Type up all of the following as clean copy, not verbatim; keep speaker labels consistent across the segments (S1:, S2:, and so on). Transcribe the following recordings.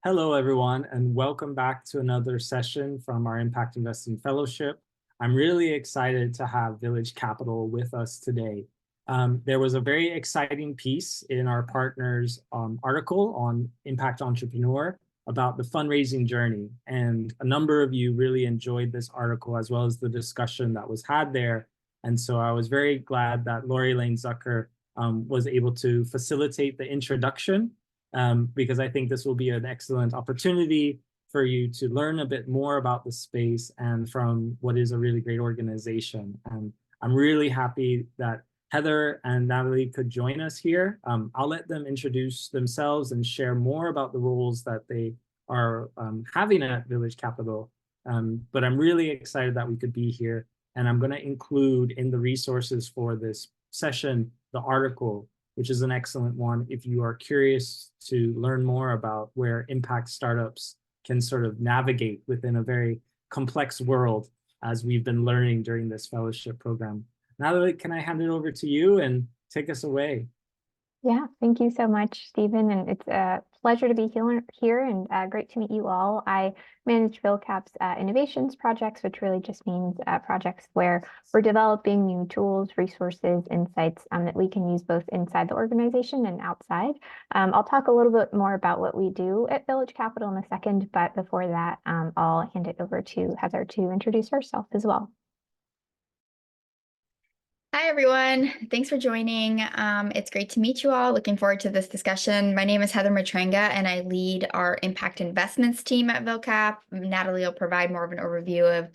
S1: Hello, everyone, and welcome back to another session from our Impact Investing Fellowship. I'm really excited to have Village Capital with us today. There was a very exciting piece in our partner's article on Impact Entrepreneur about the fundraising journey, and a number of you really enjoyed this article as well as the discussion that was had there. And so I was very glad that Lori Lane Zucker was able to facilitate the introduction because I think this will be an excellent opportunity for you to learn a bit more about the space and from what is a really great organization. And I'm really happy that Heather and Natalie could join us here. I'll let them introduce themselves and share more about the roles that they are having at Village Capital. But I'm really excited that we could be here. And I'm going to include in the resources for this session the article, which is an excellent one if you are curious to learn more about where impact startups can sort of navigate within a very complex world, as we've been learning during this fellowship program. Natalie, can I hand it over to you and take us away?
S2: Yeah, thank you so much, Stephen. And it's a pleasure to be here and great to meet you all. I manage VilCap's innovations projects, which really just means projects where we're developing new tools, resources, insights that we can use both inside the organization and outside. I'll talk a little bit more about what we do at Village Capital in a second, but before that, I'll hand it over to Heather to introduce herself as well.
S3: Hi, everyone. Thanks for joining. It's great to meet you all. Looking forward to this discussion. My name is Heather Matranga, and I lead our impact investments team at VilCap. Natalie will provide more of an overview of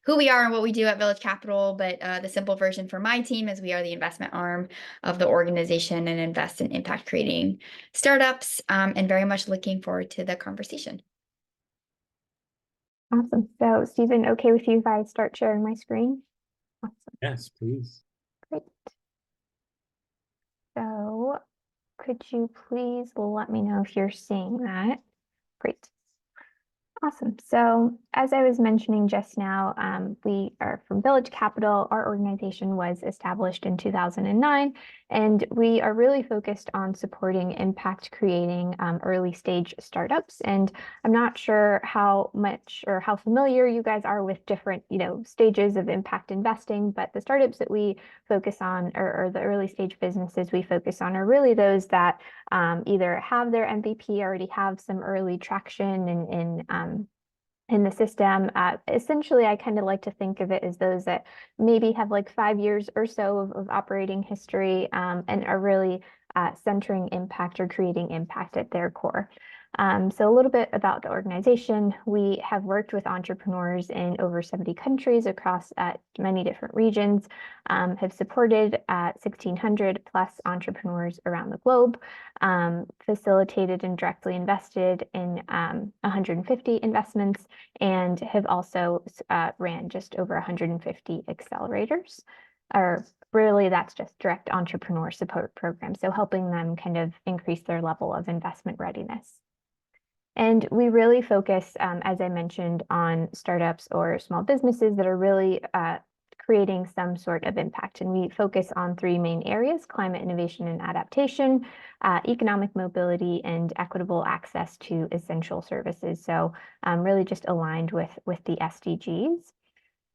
S3: who we are and what we do at Village Capital, but the simple version for my team is we are the investment arm of the organization and invest in impact creating startups, and very much looking forward to the conversation.
S2: Awesome. So, Stephen, okay with you if I start sharing my screen? Awesome.
S1: Yes, please.
S2: Great. So could you please let me know if you're seeing that? Great. Awesome. So as I was mentioning just now, we are from Village Capital. Our organization was established in 2009, and we are really focused on supporting impact creating early stage startups. And I'm not sure how much or how familiar you guys are with different, stages of impact investing, but the startups that we focus on or the early stage businesses we focus on are really those that either have their MVP, already have some early traction in the system. Essentially, I kind of like to think of it as those that maybe have like 5 years or so of operating history and are really centering impact or creating impact at their core. So a little bit about the organization. We have worked with entrepreneurs in over 70 countries across many different regions, have supported 1,600 plus entrepreneurs around the globe, facilitated and directly invested in 150 investments, and have also ran just over 150 accelerators. Or really, that's just direct entrepreneur support programs, so helping them kind of increase their level of investment readiness. And we really focus, as I mentioned, on startups or small businesses that are really creating some sort of impact. And we focus on 3 main areas: climate innovation and adaptation, economic mobility, and equitable access to essential services. So really just aligned with the SDGs.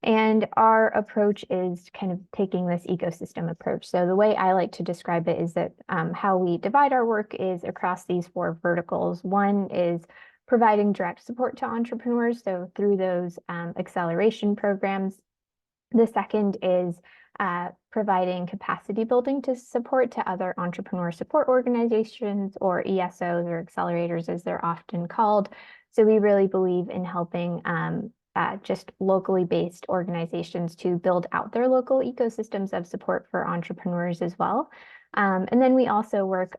S2: And our approach is kind of taking this ecosystem approach. So the way I like to describe it is that how we divide our work is across these 4 verticals. One is providing direct support to entrepreneurs, so through those acceleration programs. The second is providing capacity building to support to other entrepreneur support organizations, or ESOs, or accelerators as they're often called. So we really believe in helping just locally based organizations to build out their local ecosystems of support for entrepreneurs as well. And then we also work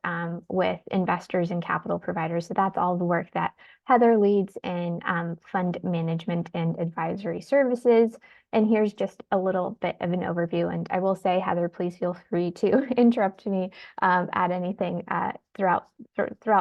S2: with investors and capital providers. So that's all the work that Heather leads in fund management and advisory services. And here's just a little bit of an overview. And I will say, Heather, please feel free to interrupt me, add anything throughout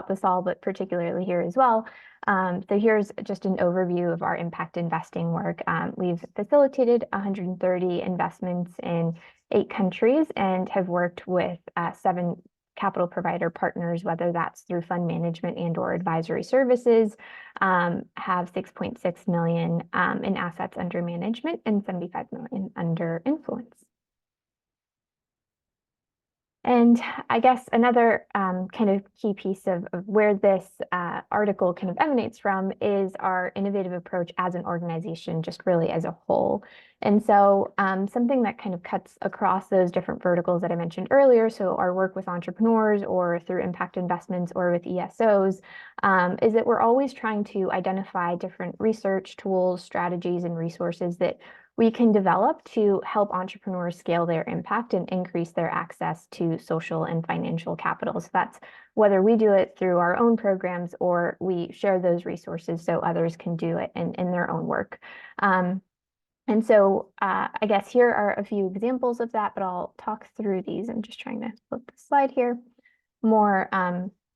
S2: this all, but particularly here as well. So here's just an overview of our impact investing work. We've facilitated 130 investments in 8 countries and have worked with 7 capital provider partners, whether that's through fund management and or advisory services, have 6.6 million in assets under management and 75 million under influence. And I guess another kind of key piece of where this article kind of emanates from is our innovative approach as an organization, just really as a whole. And so something that kind of cuts across those different verticals that I mentioned earlier, so our work with entrepreneurs or through impact investments or with ESOs, is that we're always trying to identify different research tools, strategies, and resources that we can develop to help entrepreneurs scale their impact and increase their access to social and financial capital. So that's whether we do it through our own programs or we share those resources so others can do it in their own work. And so I guess here are a few examples of that, but I'll talk through these. I'm just trying to flip the slide here more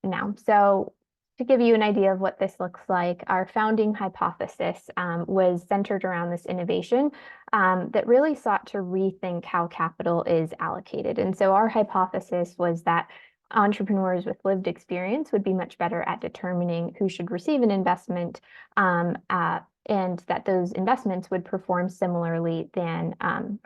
S2: now. So to give you an idea of what this looks like, our founding hypothesis was centered around this innovation that really sought to rethink how capital is allocated. And so our hypothesis was that entrepreneurs with lived experience would be much better at determining who should receive an investment, and that those investments would perform similarly than,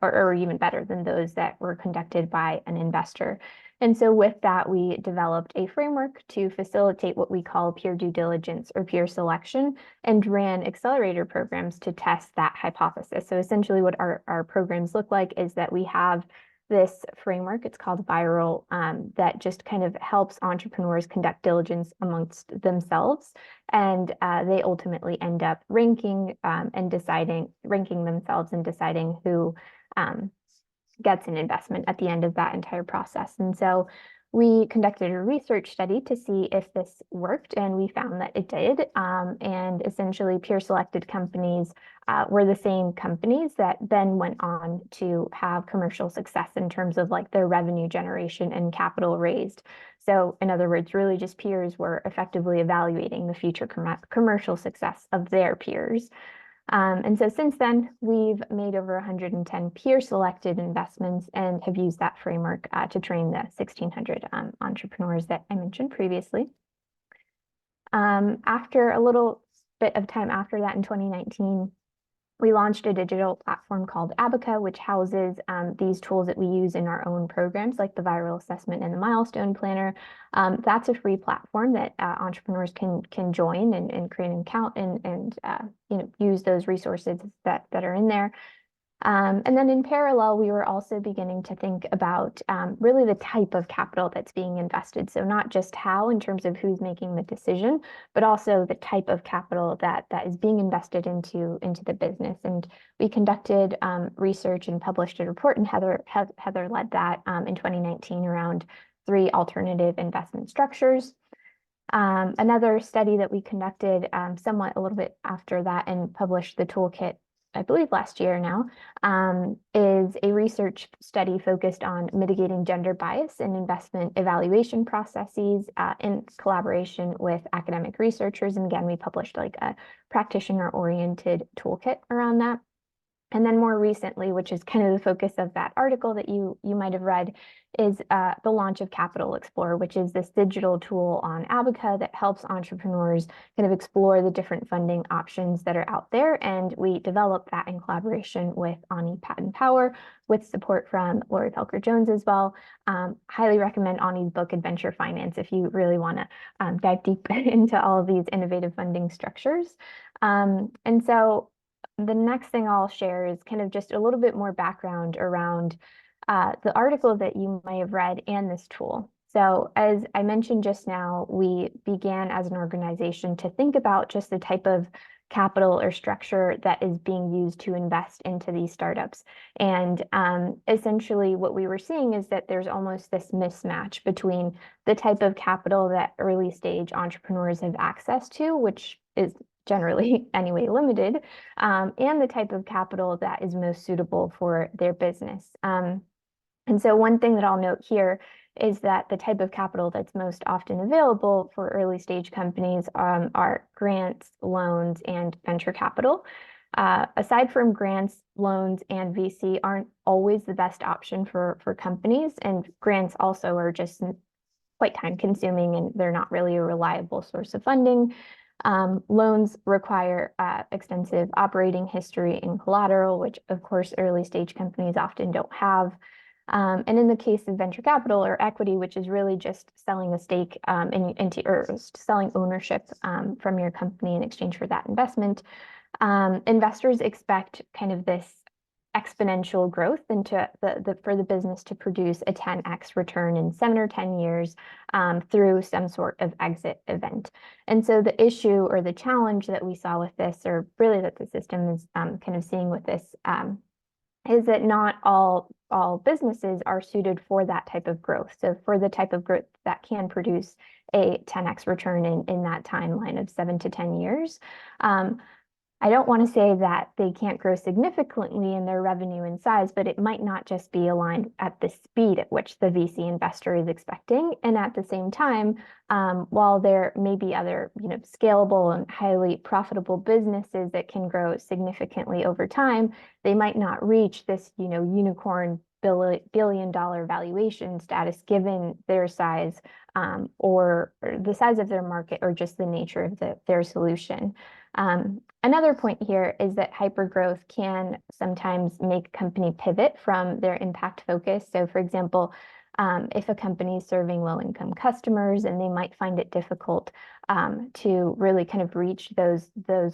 S2: or even better than those that were conducted by an investor. And so with that, we developed a framework to facilitate what we call peer due diligence or peer selection and ran accelerator programs to test that hypothesis. So essentially what our programs look like is that we have this framework, it's called Viral, that just kind of helps entrepreneurs conduct diligence amongst themselves. And they ultimately end up ranking themselves and deciding who gets an investment at the end of that entire process. And so we conducted a research study to see if this worked, and we found that it did. And essentially peer selected companies were the same companies that then went on to have commercial success in terms of like their revenue generation and capital raised. So in other words, really just peers were effectively evaluating the future commercial success of their peers. And so since then, we've made over 110 peer-selected investments and have used that framework to train the 1,600 entrepreneurs that I mentioned previously. After a little bit of time after that in 2019, we launched a digital platform called Abaca, which houses these tools that we use in our own programs, like the Viral Assessment and the Milestone Planner. That's a free platform that entrepreneurs can join and create an account and use those resources that are in there. And then in parallel, we were also beginning to think about really the type of capital that's being invested. So not just how in terms of who's making the decision, but also the type of capital that is being invested into the business. And we conducted research and published a report, and Heather led that in 2019 around 3 alternative investment structures. Another study that we conducted somewhat a little bit after that and published the toolkit, I believe last year now, is a research study focused on mitigating gender bias in investment evaluation processes in collaboration with academic researchers. And again, we published like a practitioner-oriented toolkit around that. And then more recently, which is kind of the focus of that article that you might have read, is the launch of Capital Explorer, which is this digital tool on Abaca that helps entrepreneurs kind of explore the different funding options that are out there. And we developed that in collaboration with Ani Patent Power, with support from Lori Pelker Jones as well. Highly recommend Ani's book, Adventure Finance, if you really want to dive deep into all of these innovative funding structures. And so the next thing I'll share is kind of just a little bit more background around the article that you may have read and this tool. So as I mentioned just now, we began as an organization to think about just the type of capital or structure that is being used to invest into these startups. And essentially what we were seeing is that there's almost this mismatch between the type of capital that early stage entrepreneurs have access to, which is generally anyway limited, and the type of capital that is most suitable for their business. And so one thing that I'll note here is that the type of capital that's most often available for early stage companies are grants, loans, and venture capital. Aside from grants, loans, and VC aren't always the best option for companies, and grants also are just quite time consuming and they're not really a reliable source of funding. Loans require extensive operating history and collateral, which of course early stage companies often don't have. And in the case of venture capital or equity, which is really just selling a stake or selling ownership from your company in exchange for that investment, investors expect kind of this exponential growth into for the business to produce a 10x return in 7 or 10 years through some sort of exit event. And so the issue or the challenge that we saw with this, or really that the system is kind of seeing with this, is that not all businesses are suited for that type of growth. So for the type of growth that can produce a 10x return in that timeline of 7 to 10 years. I don't want to say that they can't grow significantly in their revenue and size, but it might not just be aligned at the speed at which the VC investor is expecting. And at the same time, while there may be other, scalable and highly profitable businesses that can grow significantly over time, they might not reach this, unicorn billion-dollar valuation status given their size or the size of their market or just the nature of their solution. Another point here is that hypergrowth can sometimes make a company pivot from their impact focus. So for example, if a company is serving low-income customers and they might find it difficult to really kind of reach those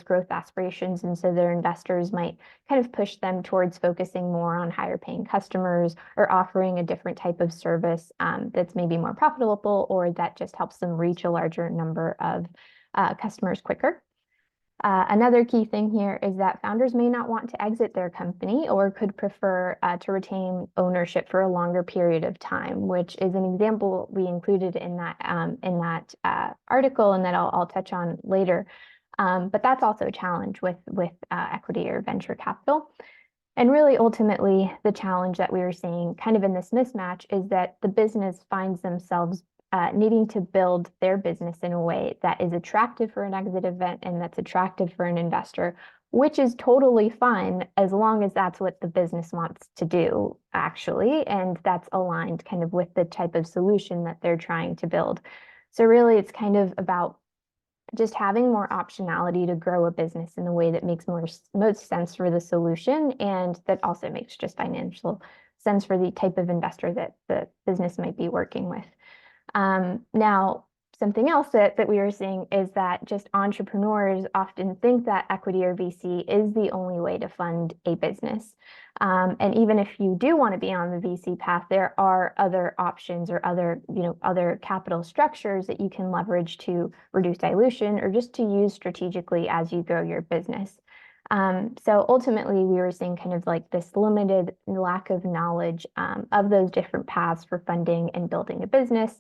S2: growth aspirations. And so their investors might kind of push them towards focusing more on higher paying customers or offering a different type of service that's maybe more profitable or that just helps them reach a larger number of customers quicker. Another key thing here is that founders may not want to exit their company or could prefer to retain ownership for a longer period of time, which is an example we included in that article and that I'll touch on later. But that's also a challenge with equity or venture capital. And really, ultimately, the challenge that we are seeing kind of in this mismatch is that the business finds themselves needing to build their business in a way that is attractive for an exit event and that's attractive for an investor, which is totally fine as long as that's what the business wants to do, actually, and that's aligned kind of with the type of solution that they're trying to build. So really, it's kind of about just having more optionality to grow a business in the way that makes most sense for the solution and that also makes just financial sense for the type of investor that the business might be working with. Now, something else that we are seeing is that just entrepreneurs often think that equity or VC is the only way to fund a business. And even if you do want to be on the VC path, there are other options or other capital structures that you can leverage to reduce dilution or just to use strategically as you grow your business. So ultimately, we were seeing kind of like this limited lack of knowledge of those different paths for funding and building a business,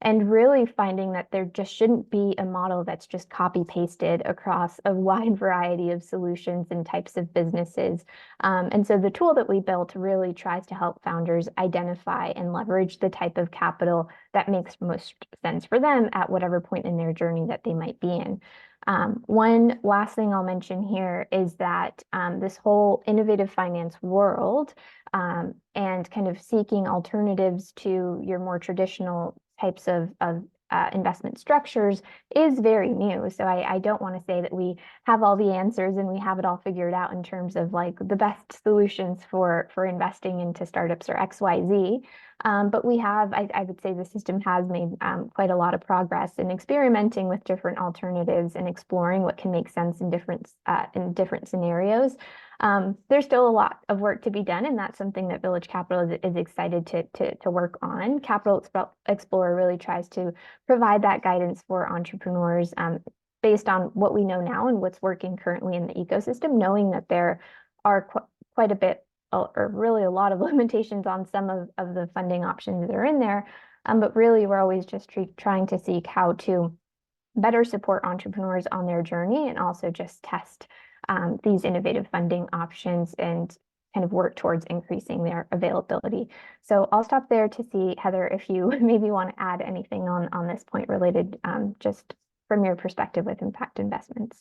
S2: and really finding that there just shouldn't be a model that's just copy pasted across a wide variety of solutions and types of businesses. And so the tool that we built really tries to help founders identify and leverage the type of capital that makes most sense for them at whatever point in their journey that they might be in. One last thing I'll mention here is that this whole innovative finance world and kind of seeking alternatives to your more traditional types of investment structures is very new. So I don't want to say that we have all the answers and we have it all figured out in terms of like the best solutions for investing into startups or XYZ. But we have, I would say the system has made quite a lot of progress in experimenting with different alternatives and exploring what can make sense in different scenarios. There's still a lot of work to be done, and that's something that Village Capital is excited to work on. Capital Explorer really tries to provide that guidance for entrepreneurs based on what we know now and what's working currently in the ecosystem, knowing that there are quite a bit or really a lot of limitations on some of the funding options that are in there. But really, we're always just trying to seek how to better support entrepreneurs on their journey and also just test these innovative funding options and kind of work towards increasing their availability. So I'll stop there to see, Heather, if you maybe want to add anything on this point related just from your perspective with impact investments.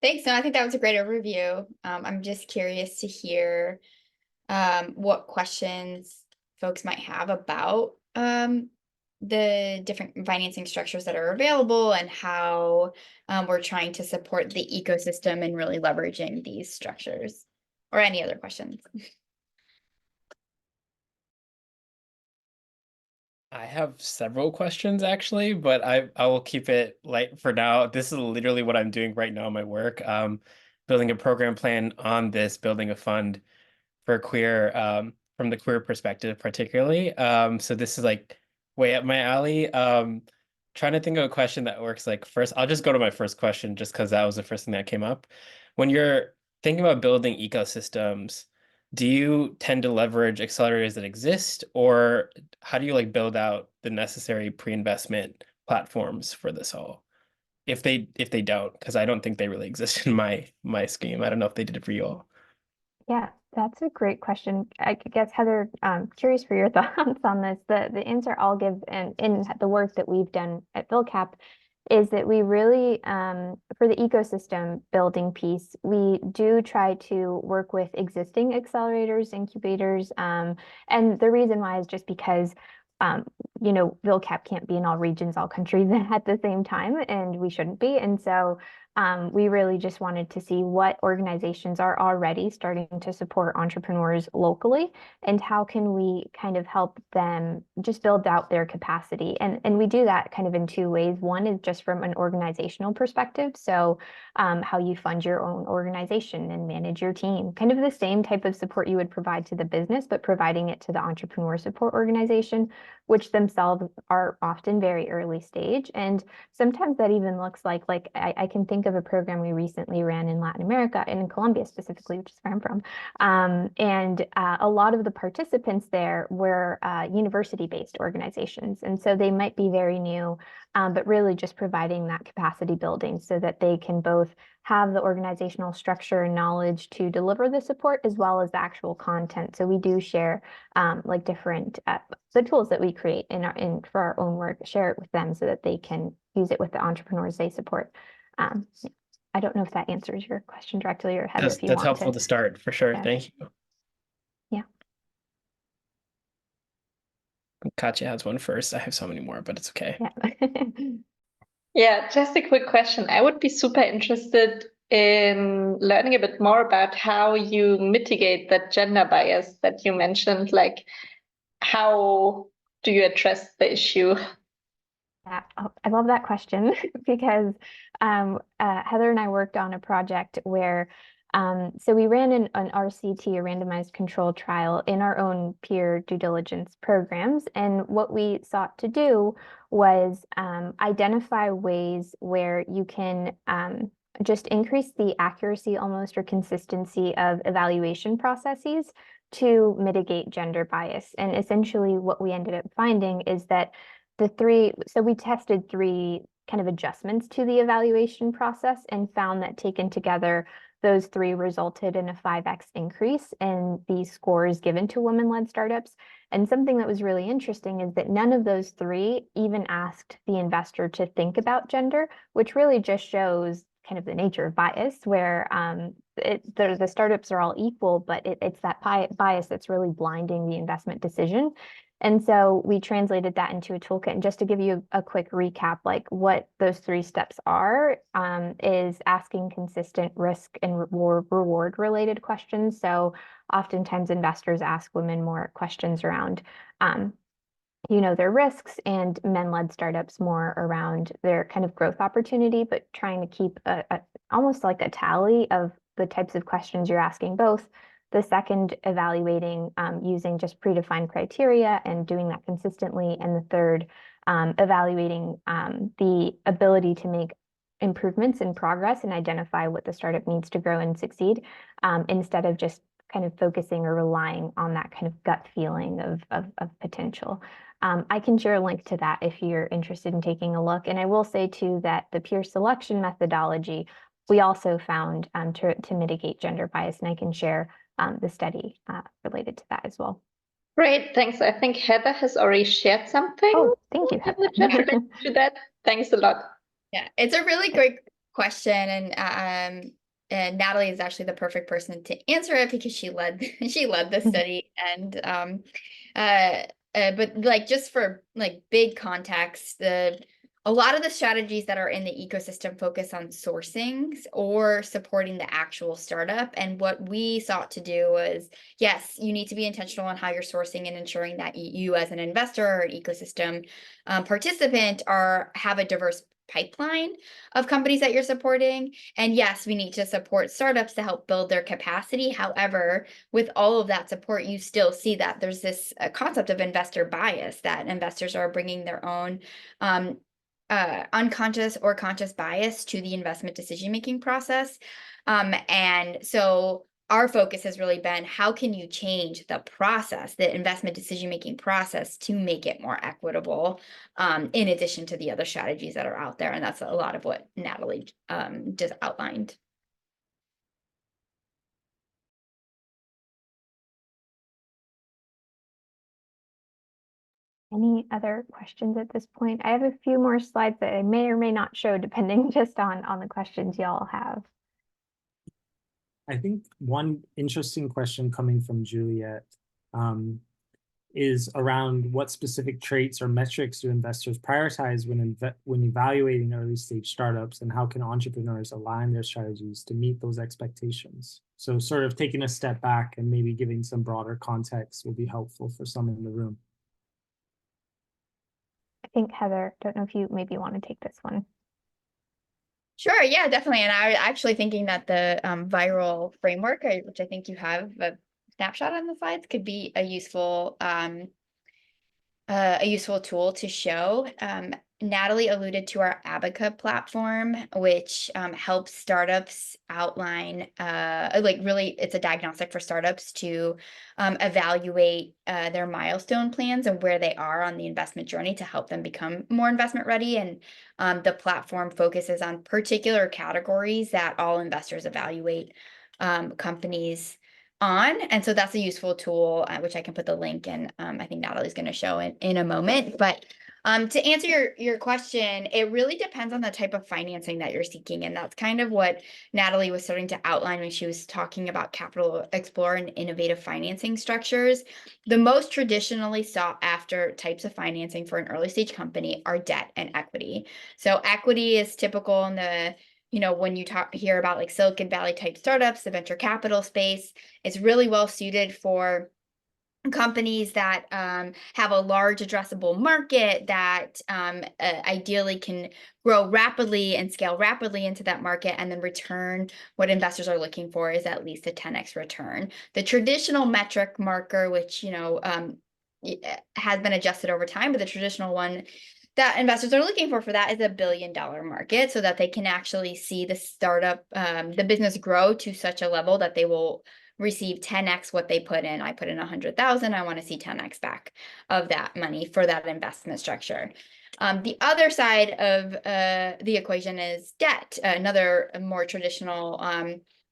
S3: Thanks. No, I think that was a great overview. I'm just curious to hear what questions folks might have about the different financing structures that are available and how we're trying to support the ecosystem and really leveraging these structures, or any other questions.
S4: I have several questions actually, but I will keep it light for now. This is literally what I'm doing right now in my work. Building a program plan on this, building a fund for queer, from the queer perspective particularly. So this is like way up my alley. Trying to think of a question that works. Like first, I'll just go to my first question just because that was the first thing that came up. When you're thinking about building ecosystems, do you tend to leverage accelerators that exist, or how do you like build out the necessary pre-investment platforms for this all? If they don't, because I don't think they really exist in my scheme. I don't know if they did it for you all.
S2: Yeah, that's a great question. I guess, Heather, curious for your thoughts on this. The answer I'll give in the work that we've done at VilCap is that we really, for the ecosystem building piece, we do try to work with existing accelerators, incubators. And the reason why is just because VilCap can't be in all regions, all countries at the same time, and we shouldn't be. And so we really just wanted to see what organizations are already starting to support entrepreneurs locally, and how can we kind of help them just build out their capacity. And we do that kind of in two ways. One is just from an organizational perspective. So how you fund your own organization and manage your team, kind of the same type of support you would provide to the business, but providing it to the entrepreneur support organization, which themselves are often very early stage. And sometimes that even looks like I can think of a program we recently ran in Latin America and in Colombia specifically, which is where I'm from. And a lot of the participants there were university-based organizations. And so they might be very new, but really just providing that capacity building so that they can both have the organizational structure and knowledge to deliver the support, as well as the actual content. So we do share like different the tools that we create for our own work, share it with them so that they can use it with the entrepreneurs they support. I don't know if that answers your question directly, or Heather, if you
S4: That's
S2: want
S4: helpful to start for sure.
S2: Yeah.
S4: Thank you.
S2: Yeah.
S4: Katya has one first. I have so many more, but it's okay.
S2: Yeah.
S5: Yeah, just a quick question. I would be super interested in learning a bit more about how you mitigate that gender bias that you mentioned. Like, how do you address the issue?
S2: Yeah, I love that question because Heather and I worked on a project where so we ran an RCT, a randomized control trial, in our own peer due diligence programs. And what we sought to do was identify ways where you can just increase the accuracy almost, or consistency of evaluation processes to mitigate gender bias. And essentially what we ended up finding is that so we tested three kind of adjustments to the evaluation process and found that taken together, those three resulted in a 5x increase in the scores given to women-led startups. And something that was really interesting is that none of those three even asked the investor to think about gender, which really just shows kind of the nature of bias, where the startups are all equal, but it's that bias that's really blinding the investment decision. And so we translated that into a toolkit. And just to give you a quick recap, like what those three steps are, is asking consistent risk and reward related questions. So oftentimes investors ask women more questions around, their risks, and men-led startups more around their kind of growth opportunity, but trying to keep almost like a tally of the types of questions you're asking both. The second, evaluating using just predefined criteria and doing that consistently. And the third, evaluating the ability to make improvements in progress and identify what the startup needs to grow and succeed, instead of just kind of focusing or relying on that kind of gut feeling of potential. I can share a link to that if you're interested in taking a look. And I will say too that the peer selection methodology, we also found to mitigate gender bias, and I can share the study related to that as well.
S5: Great, thanks. I think Heather has already shared something.
S2: Oh, thank you, Heather.
S5: To that. Thanks a lot.
S3: Yeah, it's a really great question, and Natalie is actually the perfect person to answer it because she led the study, and But like just for like big context, a lot of the strategies that are in the ecosystem focus on sourcing or supporting the actual startup. And what we sought to do was, yes, you need to be intentional on how you're sourcing and ensuring that you as an investor or an ecosystem participant have a diverse pipeline of companies that you're supporting. And yes, we need to support startups to help build their capacity. However, with all of that support, you still see that there's this concept of investor bias, that investors are bringing their own unconscious or conscious bias to the investment decision-making process. And so our focus has really been, how can you change the process, the investment decision-making process, to make it more equitable, in addition to the other strategies that are out there. And that's a lot of what Natalie just outlined.
S2: Any other questions at this point? I have a few more slides that I may or may not show, depending just on the questions y'all have.
S1: I think one interesting question coming from Juliet is around what specific traits or metrics do investors prioritize when evaluating early stage startups, and how can entrepreneurs align their strategies to meet those expectations? So sort of taking a step back and maybe giving some broader context will be helpful for some in the room.
S2: I think Heather, don't know if you maybe want to take this one.
S3: Sure, yeah, definitely. And I was actually thinking that the viral framework, which I think you have a snapshot on the slides, could be a useful tool to show. Natalie alluded to our Abaca platform, which helps startups outline, really, it's a diagnostic for startups to evaluate their milestone plans and where they are on the investment journey to help them become more investment ready. And the platform focuses on particular categories that all investors evaluate companies on. And so that's a useful tool, which I can put the link in. I think Natalie's going to show in a moment. But to answer your question, it really depends on the type of financing that you're seeking. And that's kind of what Natalie was starting to outline when she was talking about Capital Explorer and innovative financing structures. The most traditionally sought after types of financing for an early stage company are debt and equity. So equity is typical in the, when you hear about like Silicon Valley type startups, the venture capital space, it's really well suited for companies that have a large addressable market that ideally can grow rapidly and scale rapidly into that market, and then return, what investors are looking for is at least a 10x return. The traditional metric marker, which has been adjusted over time, but the traditional one that investors are looking for that is $1 billion market, so that they can actually see the startup, the business grow to such a level that they will receive 10x what they put in. I put in 100,000. I want to see 10x back of that money for that investment structure. The other side of the equation is debt, another more traditional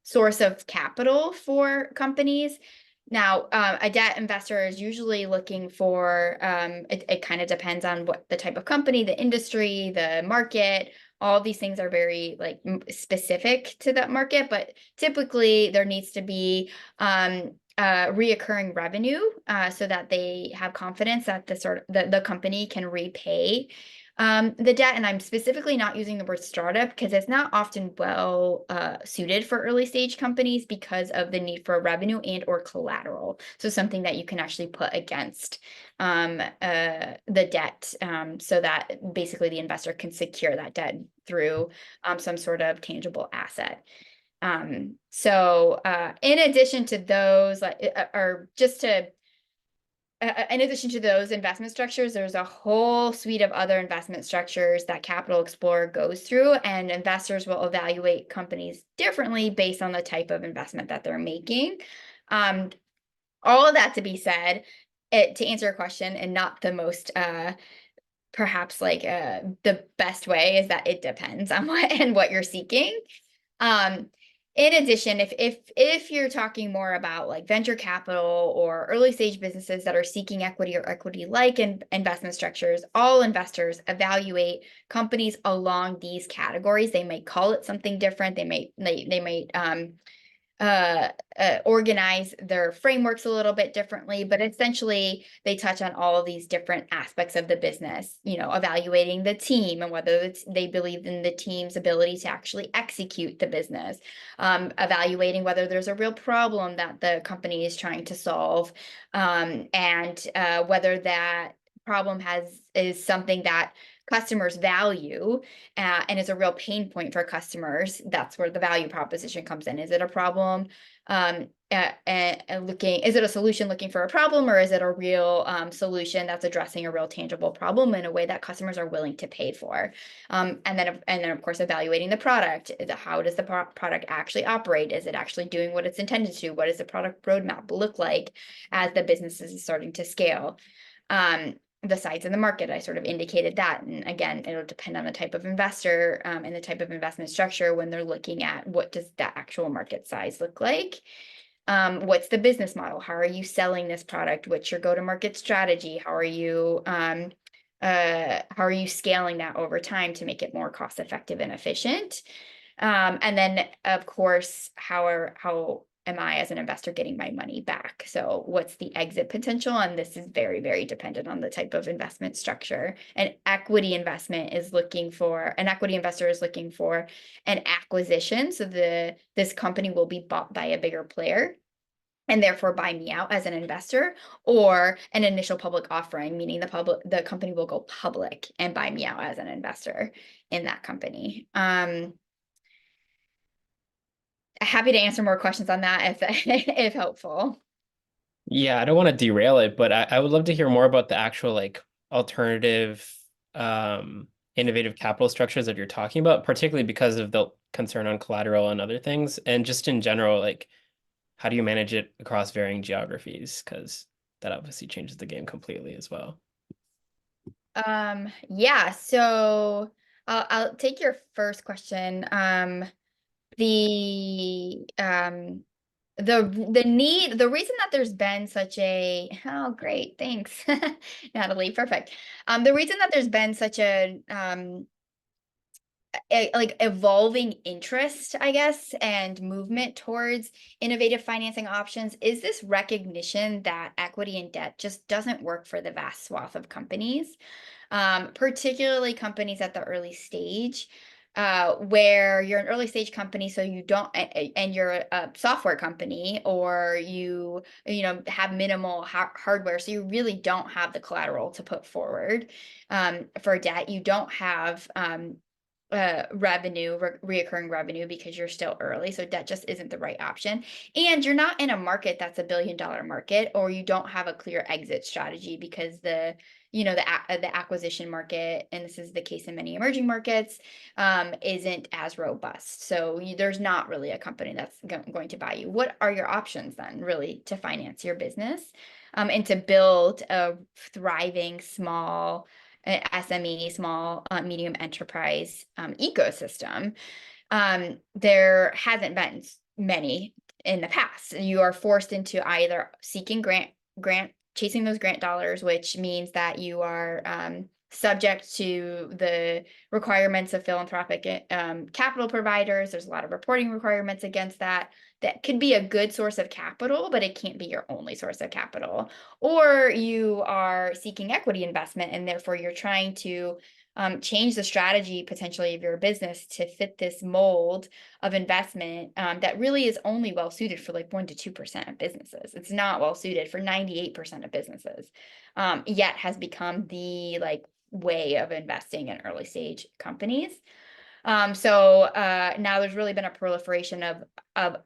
S3: source of capital for companies. Now, a debt investor is usually looking for, it kind of depends on what the type of company, the industry, the market. All of these things are very specific to that market, but typically there needs to be reoccurring revenue so that they have confidence that the company can repay the debt. And I'm specifically not using the word startup because it's not often well suited for early stage companies because of the need for revenue and or collateral. So something that you can actually put against the debt, so that basically the investor can secure that debt through some sort of tangible asset. So in addition to those, in addition to those investment structures, there's a whole suite of other investment structures that Capital Explorer goes through, and investors will evaluate companies differently based on the type of investment that they're making. All of that to be said, to answer your question, and not the most perhaps the best way, is that it depends on what you're seeking. In addition, if you're talking more about like venture capital or early stage businesses that are seeking equity or equity-like investment structures, all investors evaluate companies along these categories. They may call it something different. They might organize their frameworks a little bit differently, but essentially they touch on all of these different aspects of the business, evaluating the team and whether they believe in the team's ability to actually execute the business, evaluating whether there's a real problem that the company is trying to solve, and whether that problem is something that customers value, and is a real pain point for customers. That's where the value proposition comes in. Is it a problem? Is it a solution looking for a problem, or is it a real solution that's addressing a real tangible problem in a way that customers are willing to pay for? And then of course evaluating the product. How does the product actually operate? Is it actually doing what it's intended to? What does the product roadmap look like as the business is starting to scale? The size of the market, I sort of indicated that. And again, it'll depend on the type of investor, and the type of investment structure when they're looking at what does the actual market size look like. What's the business model? How are you selling this product? What's your go-to-market strategy? How are you scaling that over time to make it more cost effective and efficient? And then of course, how am I as an investor getting my money back? So what's the exit potential? And this is very, very dependent on the type of investment structure. An equity investor is looking for an acquisition. So this company will be bought by a bigger player and therefore buy me out as an investor, or an initial public offering, meaning the company will go public and buy me out as an investor in that company. Happy to answer more questions on that if helpful.
S4: Yeah, I don't want to derail it, but I would love to hear more about the actual like alternative innovative capital structures that you're talking about, particularly because of the concern on collateral and other things. And just in general, like how do you manage it across varying geographies? Because that obviously changes the game completely as well.
S3: Yeah, so I'll take your first question. The reason that there's been such a, oh great, thanks Natalie, perfect. The reason that there's been such a like evolving interest, I guess, and movement towards innovative financing options is this recognition that equity and debt just doesn't work for the vast swath of companies, particularly companies at the early stage. Where you're an early stage company, so you don't, and you're a software company, or you have minimal hardware, so you really don't have the collateral to put forward for debt. You don't have reoccurring revenue because you're still early, so debt just isn't the right option. And you're not in a market that's $1 billion market, or you don't have a clear exit strategy because the acquisition market, and this is the case in many emerging markets, isn't as robust. So there's not really a company that's going to buy you. What are your options then, really, to finance your business, and to build a thriving small SME, small medium enterprise ecosystem? There hasn't been many in the past. You are forced into either seeking chasing those grant dollars, which means that you are subject to the requirements of philanthropic capital providers. There's a lot of reporting requirements against that. That could be a good source of capital, but it can't be your only source of capital. Or you are seeking equity investment, and therefore you're trying to change the strategy potentially of your business to fit this mold of investment that really is only well suited for like 1% to 2% of businesses. It's not well suited for 98% of businesses, yet has become the way of investing in early stage companies. So now there's really been a proliferation of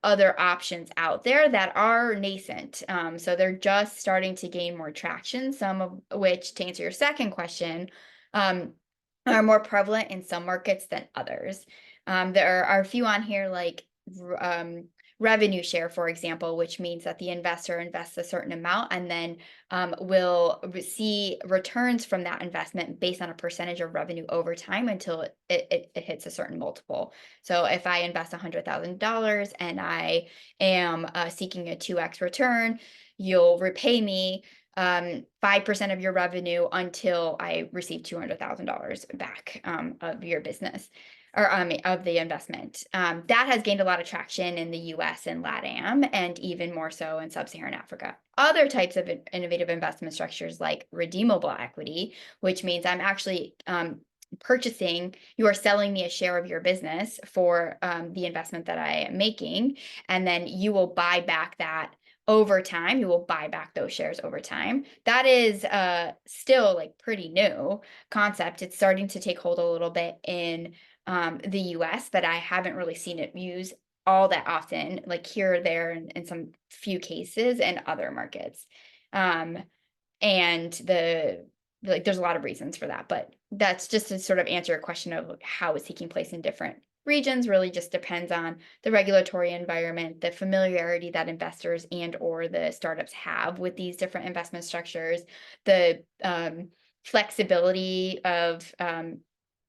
S3: other options out there that are nascent. So they're just starting to gain more traction, some of which, to answer your second question, are more prevalent in some markets than others. There are a few on here like revenue share, for example, which means that the investor invests a certain amount and then will see returns from that investment based on a percentage of revenue over time until it hits a certain multiple. So if I invest $100,000 and I am seeking a 2x return, you'll repay me 5% of your revenue until I receive $200,000 back of your business or of the investment. That has gained a lot of traction in the US and LATAM, and even more so in sub-Saharan Africa. Other types of innovative investment structures like redeemable equity, which means I'm actually purchasing, you are selling me a share of your business for the investment that I am making, and then you will buy back that over time. You will buy back those shares over time. That is still like pretty new concept. It's starting to take hold a little bit in the US, but I haven't really seen it used all that often, like here or there in some few cases and other markets. And there's a lot of reasons for that, but that's just to sort of answer your question of how it's taking place in different regions. Really just depends on the regulatory environment, the familiarity that investors and or the startups have with these different investment structures, the flexibility of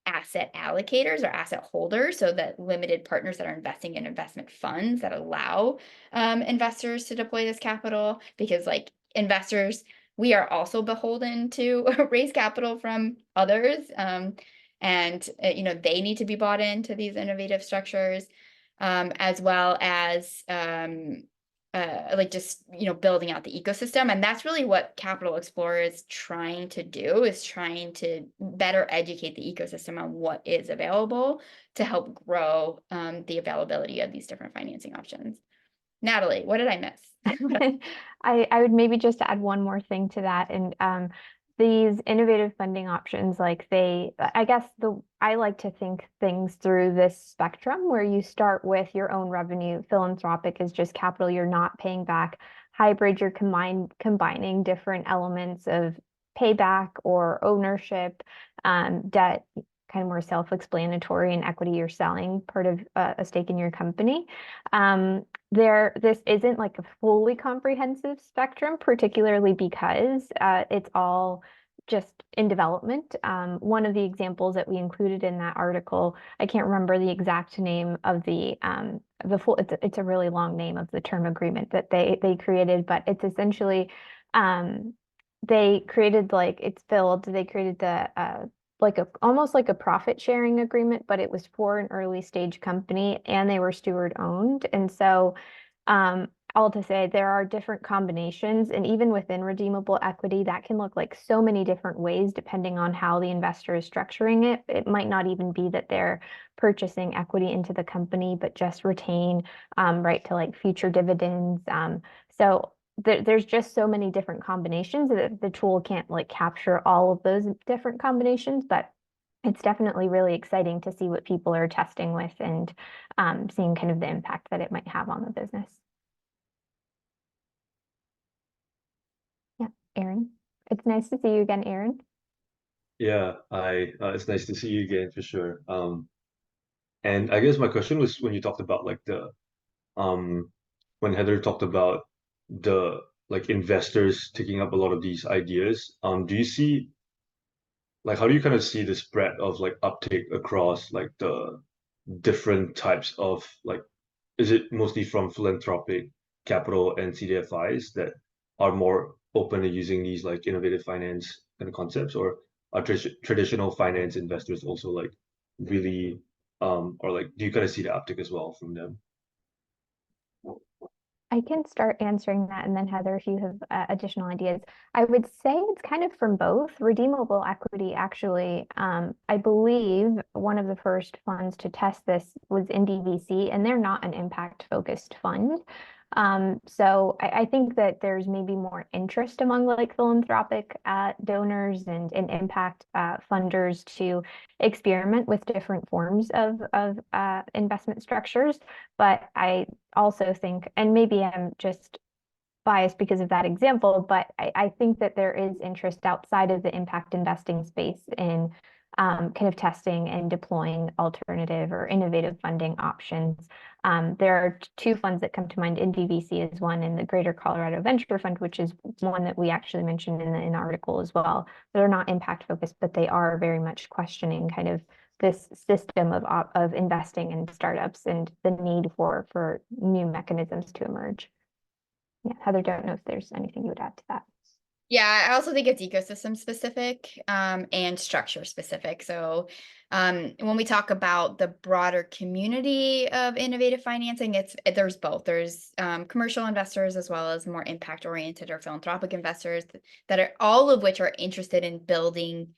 S3: asset allocators or asset holders, so that limited partners that are investing in investment funds that allow investors to deploy this capital, because like investors, we are also beholden to raise capital from others, and they need to be bought into these innovative structures, as well as like just building out the ecosystem. And that's really what Capital Explorer is trying to do, is trying to better educate the ecosystem on what is available to help grow the availability of these different financing options. Natalie, what did I miss?
S2: I would maybe just add one more thing to that. And these innovative funding options, like I like to think things through this spectrum where you start with your own revenue. Philanthropic is just capital you're not paying back. Hybrid, you're combining different elements of payback or ownership, debt, kind of more self-explanatory, and equity, you're selling part of a stake in your company. This isn't like a fully comprehensive spectrum, particularly because it's all just in development. One of the examples that we included in that article, I can't remember the exact name of the full, it's a really long name of the term agreement that they created, but it's essentially they created the almost like a profit sharing agreement, but it was for an early stage company and they were steward owned. And so all to say, there are different combinations, and even within redeemable equity, that can look like so many different ways depending on how the investor is structuring it. It might not even be that they're purchasing equity into the company, but just retain right to like future dividends. So there's just so many different combinations that the tool can't like capture all of those different combinations, but it's definitely really exciting to see what people are testing with and seeing kind of the impact that it might have on the business. Yeah, Aaron. It's nice to see you again, Aaron.
S6: Yeah, it's nice to see you again for sure. And I guess my question was when you talked about like when Heather talked about the like investors taking up a lot of these ideas, do you see like how do you kind of see the spread of like uptake across like the different types of like, is it mostly from philanthropic capital and CDFIs that are more open to using these like innovative finance kind of concepts, or are traditional finance investors also like really or like do you kind of see the uptick as well from them?
S2: I can start answering that, and then Heather, if you have additional ideas. I would say it's kind of from both. Redeemable equity, actually, I believe one of the first funds to test this was NDVC, and they're not an impact-focused fund. So I think that there's maybe more interest among like philanthropic donors and impact funders to experiment with different forms of investment structures. But I also think, and maybe I'm just biased because of that example, but I think that there is interest outside of the impact investing space in kind of testing and deploying alternative or innovative funding options. There are two funds that come to mind. NDVC is one, and the Greater Colorado Venture Fund, which is one that we actually mentioned in the article as well. They're not impact focused, but they are very much questioning kind of this system of investing in startups and the need for new mechanisms to emerge. Yeah, Heather, don't know if there's anything you would add to that.
S3: Yeah, I also think it's ecosystem specific and structure specific. So when we talk about the broader community of innovative financing, there's both. There's commercial investors as well as more impact oriented or philanthropic investors that are all of which are interested in building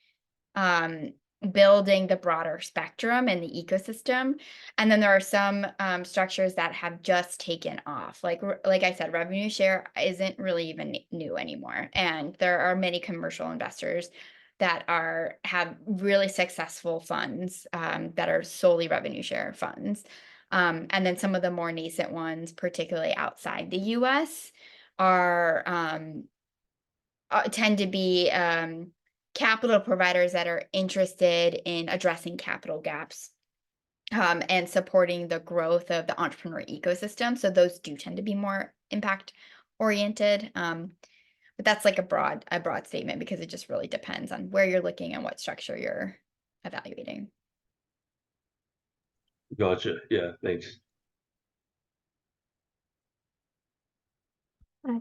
S3: the broader spectrum and the ecosystem. And then there are some structures that have just taken off. Like I said, revenue share isn't really even new anymore. And there are many commercial investors that have really successful funds that are solely revenue share funds. And then some of the more nascent ones, particularly outside the US, tend to be capital providers that are interested in addressing capital gaps and supporting the growth of the entrepreneur ecosystem. So those do tend to be more impact oriented. But that's like a broad statement because it just really depends on where you're looking and what structure you're evaluating.
S6: Gotcha. Yeah, thanks.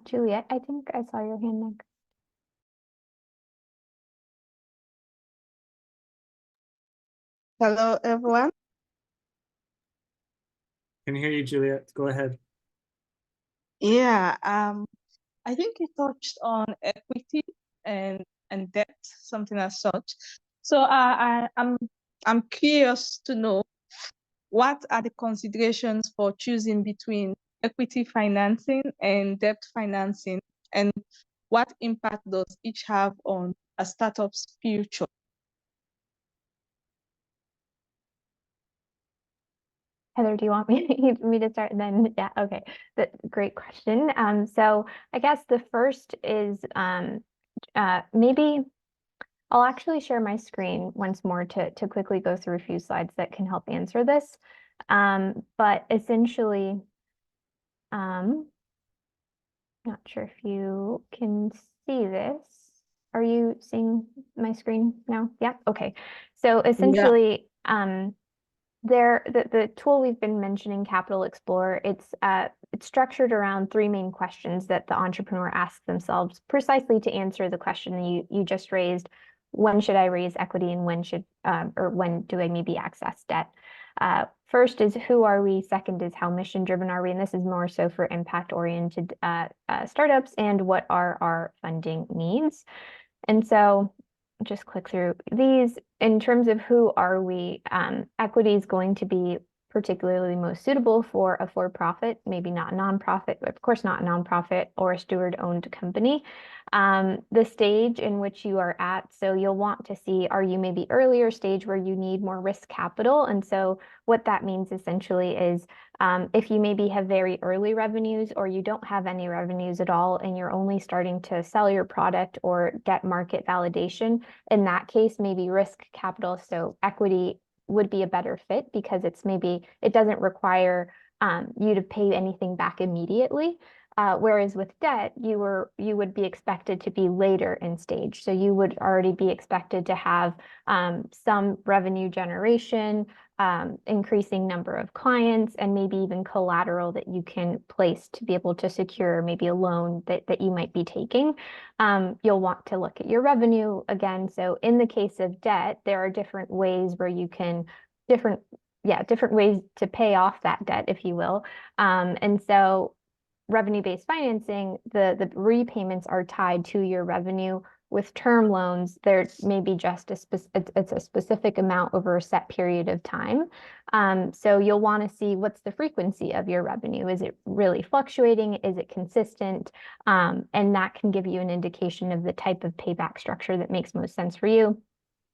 S2: Juliet, I think I saw your hand next.
S7: Hello, everyone.
S1: Can hear you, Juliet. Go ahead.
S7: Yeah, I think you touched on equity and debt, something as such. So I'm curious to know what are the considerations for choosing between equity financing and debt financing, and what impact does each have on a startup's future?
S2: Heather, do you want me to start? And then, yeah, okay. Great question. So I guess the first is maybe I'll actually share my screen once more to quickly go through a few slides that can help answer this. But essentially, not sure if you can see this. Are you seeing my screen now? Yeah, okay. So essentially, the tool we've been mentioning, Capital Explorer, it's structured around three main questions that the entrepreneur asks themselves precisely to answer the question you just raised. When should I raise equity, and when do I maybe access debt? First is who are we? Second is how mission driven are we? And this is more so for impact oriented startups. And what are our funding needs? And so just click through these. In terms of who are we, equity is going to be particularly most suitable for a for-profit, maybe not a nonprofit, but of course not a nonprofit or a steward-owned company. The stage in which you are at, so you'll want to see, are you maybe earlier stage where you need more risk capital? And so what that means essentially is if you maybe have very early revenues or you don't have any revenues at all and you're only starting to sell your product or get market validation, in that case, maybe risk capital, so equity would be a better fit because it doesn't require you to pay anything back immediately. Whereas with debt, you would be expected to be later in stage. So you would already be expected to have some revenue generation, increasing number of clients, and maybe even collateral that you can place to be able to secure maybe a loan that you might be taking. You'll want to look at your revenue again. So in the case of debt, there are different ways where you can different ways to pay off that debt, if you will. And so revenue-based financing, the repayments are tied to your revenue. With term loans, there may be just it's a specific amount over a set period of time. So you'll want to see what's the frequency of your revenue. Is it really fluctuating? Is it consistent? And that can give you an indication of the type of payback structure that makes most sense for you,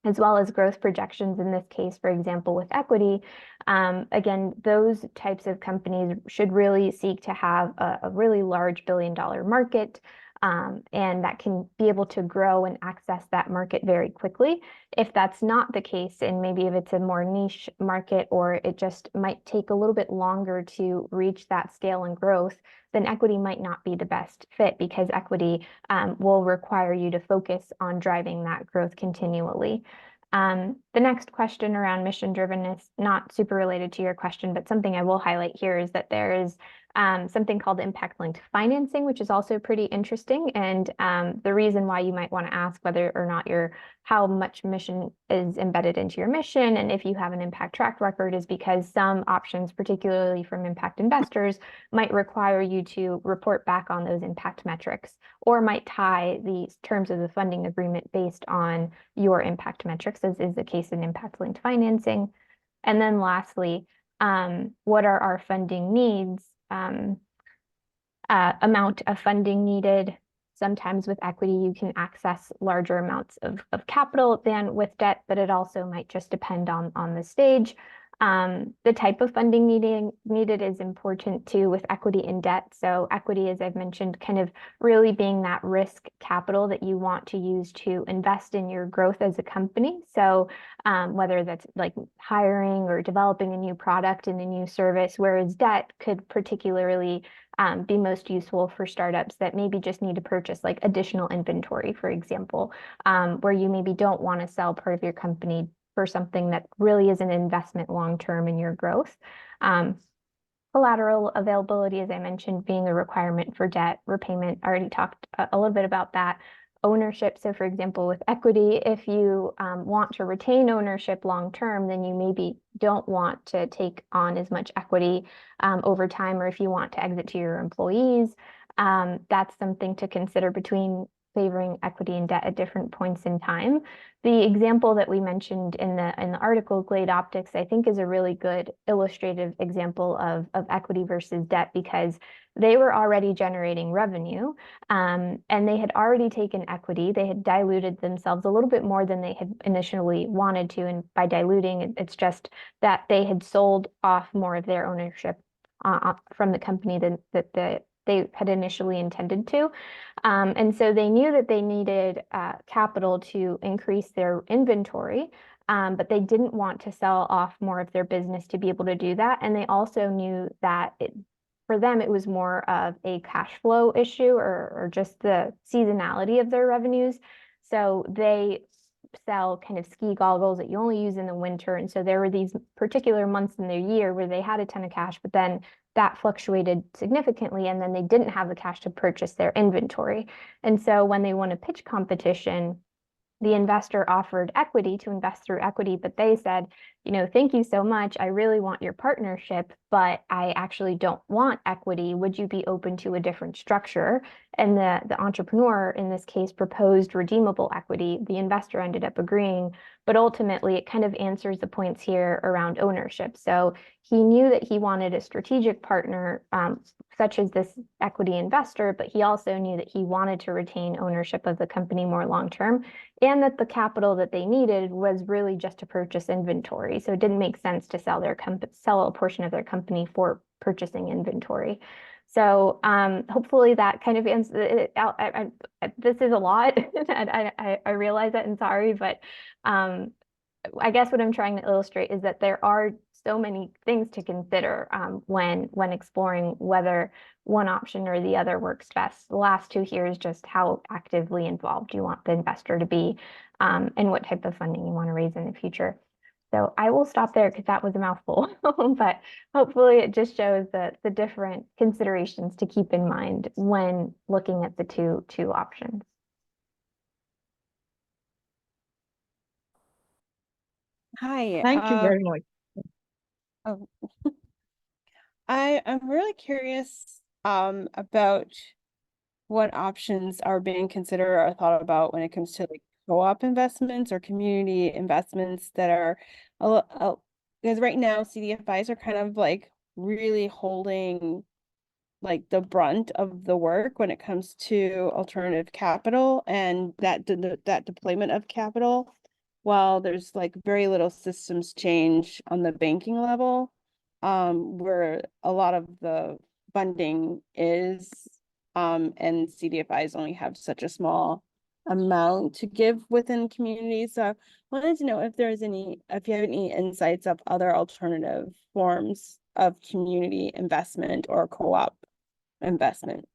S2: as well as growth projections. In this case, for example, with equity, again, those types of companies should really seek to have a really large billion-dollar market, and that can be able to grow and access that market very quickly. If that's not the case, and maybe if it's a more niche market or it just might take a little bit longer to reach that scale and growth, then equity might not be the best fit because equity will require you to focus on driving that growth continually. The next question around mission drivenness, not super related to your question, but something I will highlight here is that there is something called impact-linked financing, which is also pretty interesting. And the reason why you might want to ask whether or not how much mission is embedded into your mission, and if you have an impact track record, is because some options, particularly from impact investors, might require you to report back on those impact metrics, or might tie the terms of the funding agreement based on your impact metrics, as is the case in impact-linked financing. And then lastly, what are our funding needs? Amount of funding needed. Sometimes with equity, you can access larger amounts of capital than with debt, but it also might just depend on the stage. The type of funding needed is important too with equity and debt. So equity, as I've mentioned, kind of really being that risk capital that you want to use to invest in your growth as a company. So whether that's like hiring or developing a new product and a new service, whereas debt could particularly be most useful for startups that maybe just need to purchase like additional inventory, for example, where you maybe don't want to sell part of your company for something that really is an investment long-term in your growth. Collateral availability, as I mentioned, being a requirement for debt repayment. I already talked a little bit about that. Ownership. So for example, with equity, if you want to retain ownership long-term, then you maybe don't want to take on as much equity over time, or if you want to exit to your employees, that's something to consider between favoring equity and debt at different points in time. The example that we mentioned in the article, Glade Optics, I think is a really good illustrative example of equity versus debt, because they were already generating revenue, and they had already taken equity. They had diluted themselves a little bit more than they had initially wanted to, and by diluting, it's just that they had sold off more of their ownership from the company that they had initially intended to. And so they knew that they needed capital to increase their inventory, but they didn't want to sell off more of their business to be able to do that. And they also knew that for them, it was more of a cash flow issue, or just the seasonality of their revenues. So they sell kind of ski goggles that you only use in the winter. And so there were these particular months in their year where they had a ton of cash, but then that fluctuated significantly, and then they didn't have the cash to purchase their inventory. And so when they won a pitch competition, the investor offered equity to invest through equity, but they said, thank you so much. I really want your partnership, but I actually don't want equity. Would you be open to a different structure? And the entrepreneur in this case proposed redeemable equity. The investor ended up agreeing, but ultimately it kind of answers the points here around ownership. So he knew that he wanted a strategic partner, such as this equity investor, but he also knew that he wanted to retain ownership of the company more long-term, and that the capital that they needed was really just to purchase inventory. So it didn't make sense to sell a portion of their company for purchasing inventory. So hopefully that kind of answers it. This is a lot. I realize that, and sorry, but I guess what I'm trying to illustrate is that there are so many things to consider when exploring whether one option or the other works best. The last two here is just how actively involved you want the investor to be, and what type of funding you want to raise in the future. So I will stop there because that was a mouthful, but hopefully it just shows the different considerations to keep in mind when looking at the two options.
S8: Hi.
S7: Thank you very much.
S8: Oh. I'm really curious about what options are being considered or thought about when it comes to like co-op investments or community investments that are because right now CDFIs are kind of like really holding like the brunt of the work when it comes to alternative capital and that deployment of capital, while there's like very little systems change on the banking level, where a lot of the funding is, and CDFIs only have such a small amount to give within communities. So I wanted to know if you have any insights of other alternative forms of community investment or co-op investments.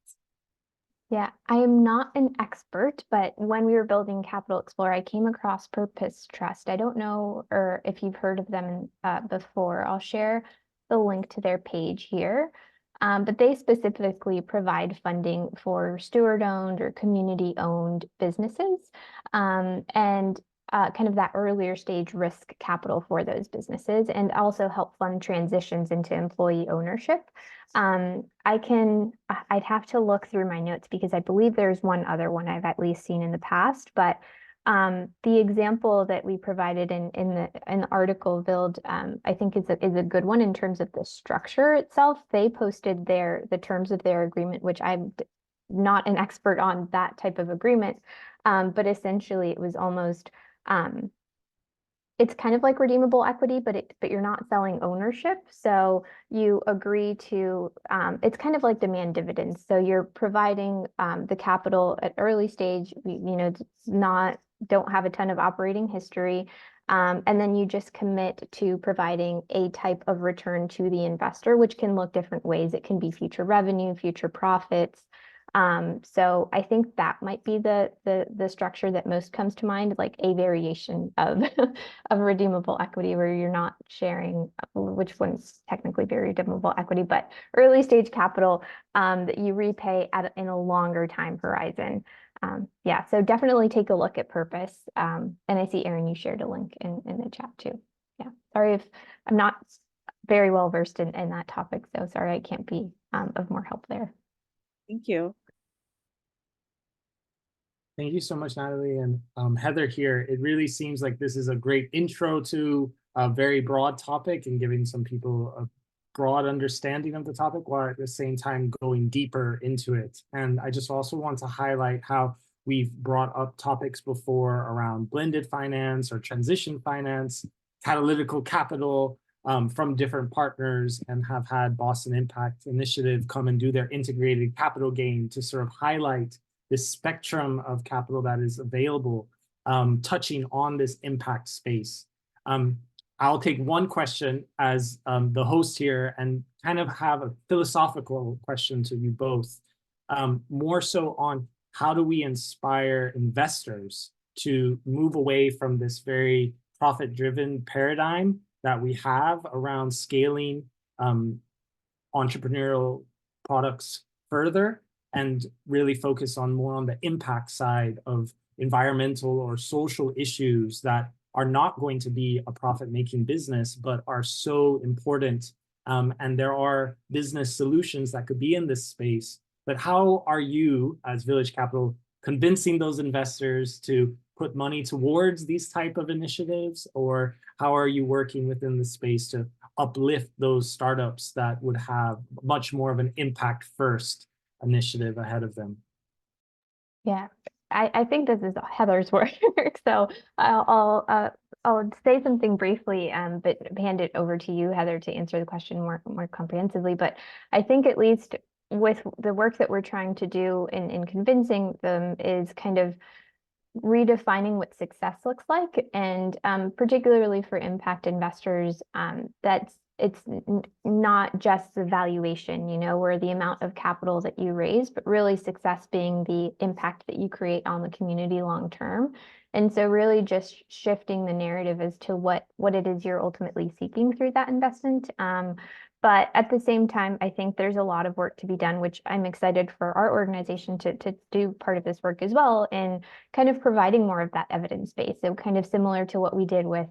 S2: Yeah, I am not an expert, but when we were building Capital Explorer, I came across Purpose Trust. I don't know or if you've heard of them before. I'll share the link to their page here. But they specifically provide funding for steward-owned or community-owned businesses, and kind of that earlier stage risk capital for those businesses, and also help fund transitions into employee ownership. I'd have to look through my notes because I believe there's one other one I've at least seen in the past, but the example that we provided in the article build, I think is a good one in terms of the structure itself. They posted the terms of their agreement, which I'm not an expert on that type of agreement, but essentially it was almost it's kind of like redeemable equity, but you're not selling ownership. So you agree to, it's kind of like demand dividends. So you're providing the capital at early stage, don't have a ton of operating history. And then you just commit to providing a type of return to the investor, which can look different ways. It can be future revenue, future profits. So I think that might be the structure that most comes to mind, like a variation of of redeemable equity where you're not sharing, which one's technically very redeemable equity, but early stage capital that you repay in a longer time horizon. Yeah, so definitely take a look at purpose. And I see, Aaron, you shared a link in the chat too. Yeah, sorry if I'm not very well versed in that topic, so sorry I can't be of more help there.
S8: Thank you.
S1: Thank you so much, Natalie. And Heather here, it really seems like this is a great intro to a very broad topic and giving some people a broad understanding of the topic while at the same time going deeper into it. And I just also want to highlight how we've brought up topics before around blended finance or transition finance, catalytical capital from different partners, and have had Boston Impact Initiative come and do their integrated capital game to sort of highlight this spectrum of capital that is available, touching on this impact space. I'll take one question as the host here and kind of have a philosophical question to you both, more so on how do we inspire investors to move away from this very profit-driven paradigm that we have around scaling entrepreneurial products further, and really focus on more on the impact side of environmental or social issues that are not going to be a profit-making business, but are so important. And there are business solutions that could be in this space. But how are you, as Village Capital, convincing those investors to put money towards these type of initiatives? Or how are you working within the space to uplift those startups that would have much more of an impact first initiative ahead of them?
S2: Yeah, I think this is Heather's work. So I'll say something briefly, but hand it over to you, Heather, to answer the question more comprehensively. But I think at least with the work that we're trying to do in convincing them is kind of redefining what success looks like, and particularly for impact investors, it's not just the valuation, or the amount of capital that you raise, but really success being the impact that you create on the community long term. And so really just shifting the narrative as to what it is you're ultimately seeking through that investment. But at the same time, I think there's a lot of work to be done, which I'm excited for our organization to do part of this work as well, in kind of providing more of that evidence base. So kind of similar to what we did with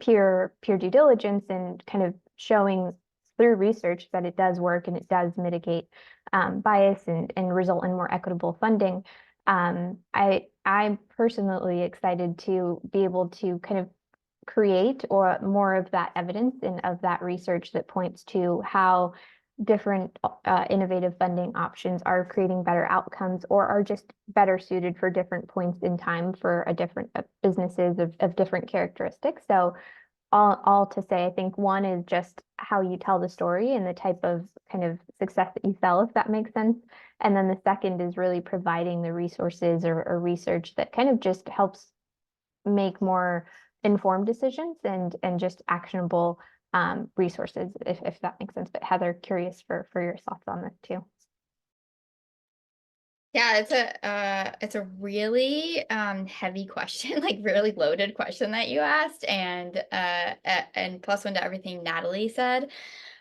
S2: peer due diligence, and kind of showing through research that it does work and it does mitigate bias and result in more equitable funding. I'm personally excited to be able to kind of create or more of that evidence and of that research that points to how different innovative funding options are creating better outcomes, or are just better suited for different points in time for a different businesses of different characteristics. So all to say, I think one is just how you tell the story and the type of kind of success that you sell, if that makes sense. And then the second is really providing the resources or research that kind of just helps make more informed decisions and just actionable resources, if that makes sense. But Heather, curious for your thoughts on this too.
S3: Yeah, it's a really heavy question, like really loaded question that you asked, and plus one to everything Natalie said.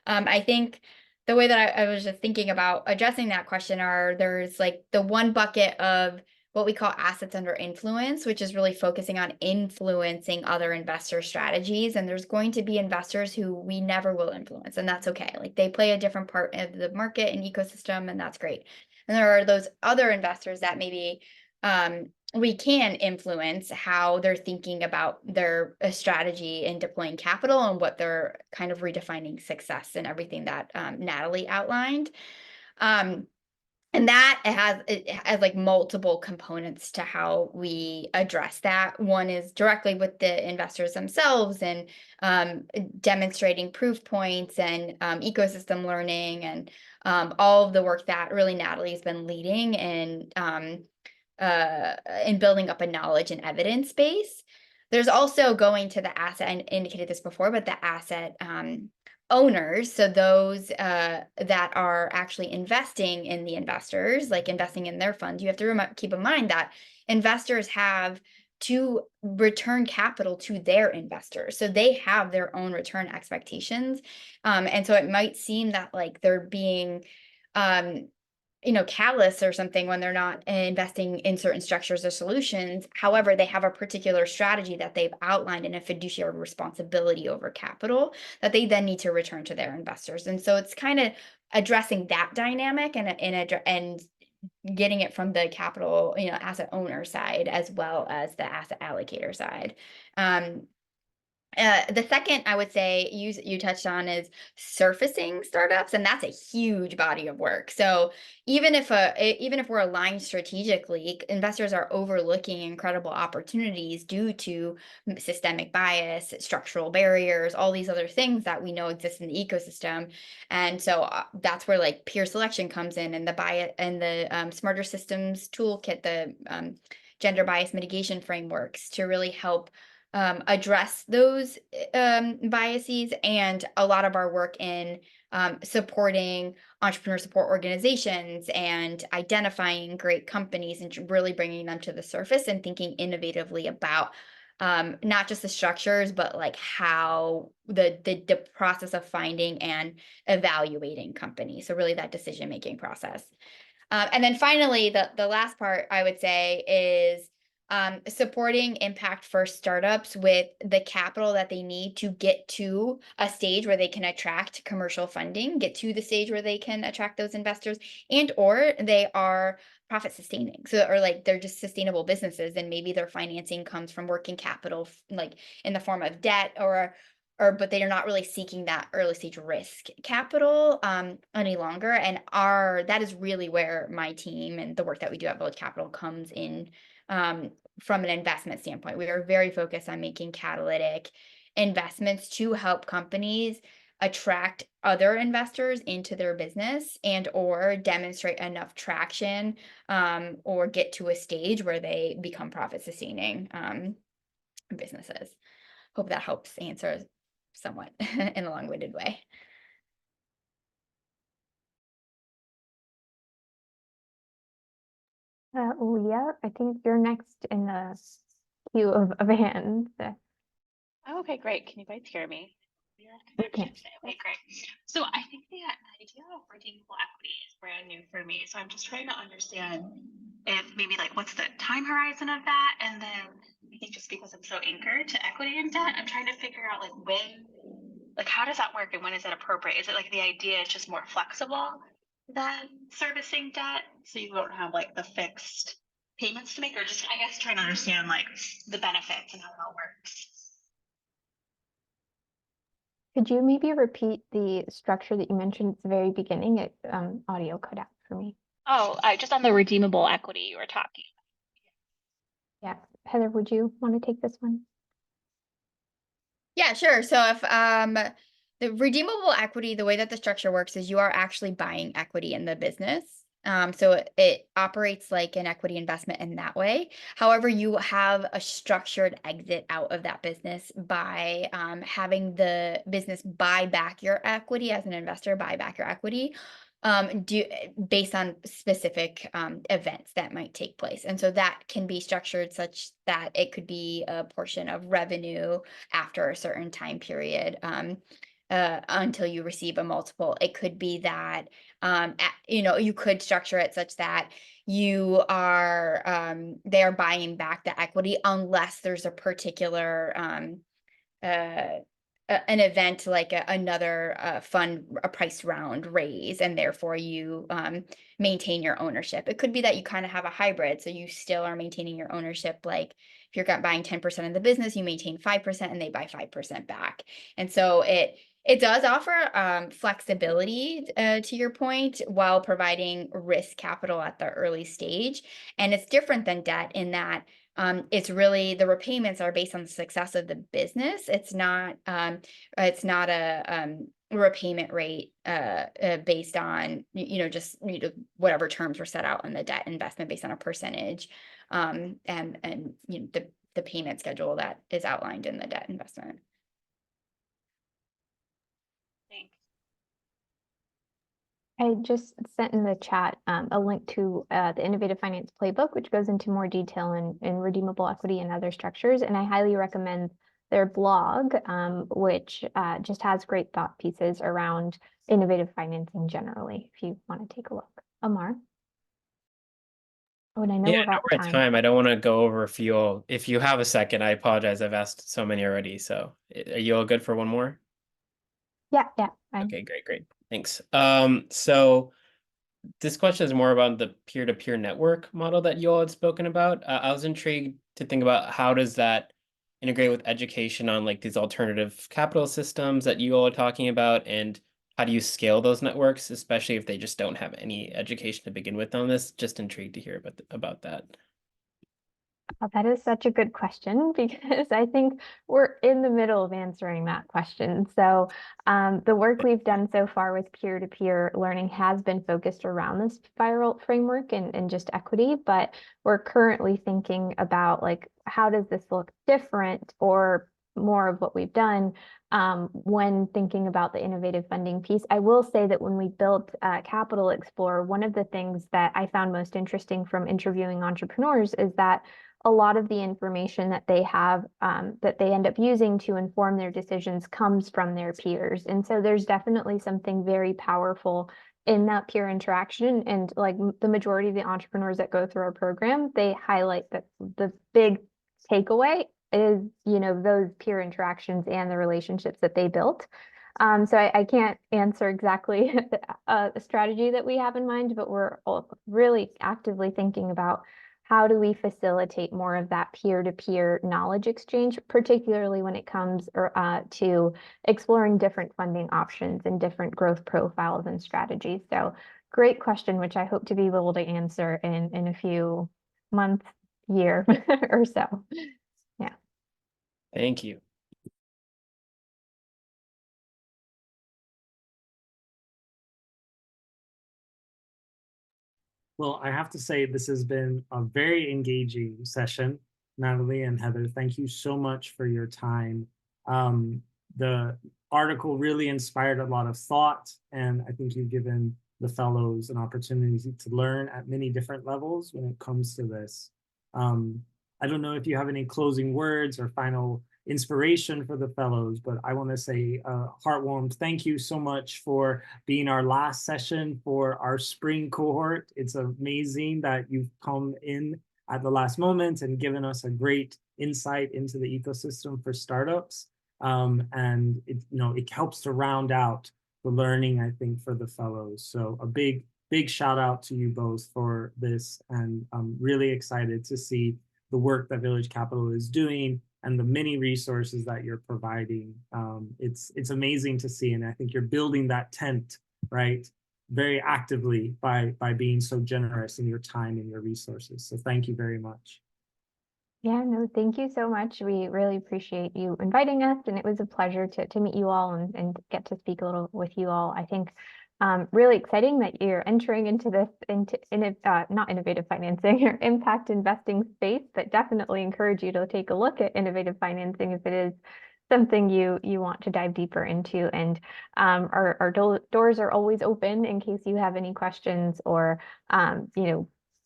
S3: I think the way that I was just thinking about addressing that question there's like the one bucket of what we call assets under influence, which is really focusing on influencing other investor strategies. And there's going to be investors who we never will influence, and that's okay. Like they play a different part of the market and ecosystem, and that's great. And there are those other investors that maybe we can influence how they're thinking about their strategy in deploying capital and what they're kind of redefining success and everything that Natalie outlined. And that it has like multiple components to how we address that. One is directly with the investors themselves and demonstrating proof points and ecosystem learning and all of the work that really Natalie's been leading in building up a knowledge and evidence base. There's also going to the asset, I indicated this before, but the asset owners, so those that are actually investing in the investors, like investing in their funds. You have to keep in mind that investors have to return capital to their investors, so they have their own return expectations, and so it might seem that like they're being callous or something when they're not investing in certain structures or solutions. However, they have a particular strategy that they've outlined in a fiduciary responsibility over capital that they then need to return to their investors. And so it's kind of addressing that dynamic and getting it from the capital, asset owner side as well as the asset allocator side. The second I would say you touched on is surfacing startups, and that's a huge body of work. So even if we're aligned strategically, investors are overlooking incredible opportunities due to systemic bias, structural barriers, all these other things that we know exist in the ecosystem. And so that's where like peer selection comes in, and the bias and the smarter systems toolkit, the gender bias mitigation frameworks to really help address those biases. And a lot of our work in supporting entrepreneur support organizations and identifying great companies and really bringing them to the surface and thinking innovatively about not just the structures, but like how the process of finding and evaluating companies. So really that decision-making process. And then finally, the last part I would say is supporting impact first startups with the capital that they need to get to a stage where they can attract commercial funding, get to the stage where they can attract those investors, and or they are profit sustaining. So, or like they're just sustainable businesses, and maybe their financing comes from working capital, like in the form of debt but they are not really seeking that early stage risk capital any longer. And that is really where my team and the work that we do at Village Capital comes in from an investment standpoint. We are very focused on making catalytic investments to help companies attract other investors into their business and or demonstrate enough traction or get to a stage where they become profit sustaining businesses. Hope that helps answer somewhat in a long-winded way.
S2: Leah, I think you're next in the queue of hands.
S9: Oh, okay, great. Can you guys hear me?
S2: Okay.
S9: Okay, great. So I think the idea of redeemable equity is brand new for me. So I'm just trying to understand if maybe like what's the time horizon of that, and then I think just because I'm so anchored to equity and debt, I'm trying to figure out like when, like how does that work and when is that appropriate? Is it like the idea is just more flexible than servicing debt, so you don't have like the fixed payments to make, or just I guess trying to understand like the benefits and how that works.
S2: Could you maybe repeat the structure that you mentioned at the very beginning? It audio cut out for me.
S9: Oh, just on the redeemable equity you were talking.
S2: Yeah, Heather, would you want to take this one?
S3: Yeah, sure. So if the redeemable equity, the way that the structure works is you are actually buying equity in the business. So it operates like an equity investment in that way. However, you have a structured exit out of that business by having the business buy back your equity as an investor, buy back your equity based on specific events that might take place. And so that can be structured such that it could be a portion of revenue after a certain time period. until you receive a multiple. It could be that, you could structure it such that you are, they are buying back the equity unless there's a particular, an event like another fund, a price round raise, and therefore you maintain your ownership. It could be that you kind of have a hybrid, so you still are maintaining your ownership. Like if you're buying 10% of the business, you maintain 5% and they buy 5% back. And so it does offer flexibility, to your point, while providing risk capital at the early stage. And it's different than debt in that it's really, the repayments are based on the success of the business. It's not a repayment rate based on just whatever terms were set out on the debt investment based on a percentage, and the payment schedule that is outlined in the debt investment.
S9: Thanks.
S2: I just sent in the chat a link to the Innovative Finance Playbook, which goes into more detail in redeemable equity and other structures. And I highly recommend their blog, which just has great thought pieces around innovative financing generally, if you want to take a look. Amar? Oh, and I know
S4: Yeah,
S2: we're about
S4: we're at
S2: time.
S4: time. I don't want to go over if you have a second. I apologize. I've asked so many already. So are you all good for one more?
S2: Yeah, fine.
S4: Okay, great. Thanks. So this question is more about the peer-to-peer network model that you all had spoken about. I was intrigued to think about how does that integrate with education on like these alternative capital systems that you all are talking about, and how do you scale those networks, especially if they just don't have any education to begin with on this? Just intrigued to hear about that.
S2: Oh, that is such a good question because I think we're in the middle of answering that question. So the work we've done so far with peer-to-peer learning has been focused around this spiral framework and just equity, but we're currently thinking about like, how does this look different or more of what we've done when thinking about the innovative funding piece. I will say that when we built Capital Explorer, one of the things that I found most interesting from interviewing entrepreneurs is that a lot of the information that they have that they end up using to inform their decisions comes from their peers. And so there's definitely something very powerful in that peer interaction. And like the majority of the entrepreneurs that go through our program, they highlight that the big takeaway is, those peer interactions and the relationships that they built. So I can't answer exactly a strategy that we have in mind, but we're really actively thinking about how do we facilitate more of that peer-to-peer knowledge exchange, particularly when it comes to exploring different funding options and different growth profiles and strategies. So great question, which I hope to be able to answer in a few months, year or so. Yeah.
S4: Thank you.
S1: Well, I have to say this has been a very engaging session. Natalie and Heather, thank you so much for your time. The article really inspired a lot of thought, and I think you've given the fellows an opportunity to learn at many different levels when it comes to this. I don't know if you have any closing words or final inspiration for the fellows, but I want to say heartwarmed thank you so much for being our last session for our spring cohort. It's amazing that you've come in at the last moment and given us a great insight into the ecosystem for startups. And it helps to round out the learning, I think, for the fellows. So a big shout out to you both for this, and I'm really excited to see the work that Village Capital is doing and the many resources that you're providing. It's amazing to see, and I think you're building that tent, right, very actively by being so generous in your time and your resources. So thank you very much.
S2: Yeah, no, thank you so much. We really appreciate you inviting us, and it was a pleasure to meet you all and get to speak a little with you all. I think really exciting that you're entering into this not innovative financing or impact investing space, but definitely encourage you to take a look at innovative financing if it is something you want to dive deeper into. And our doors are always open in case you have any questions or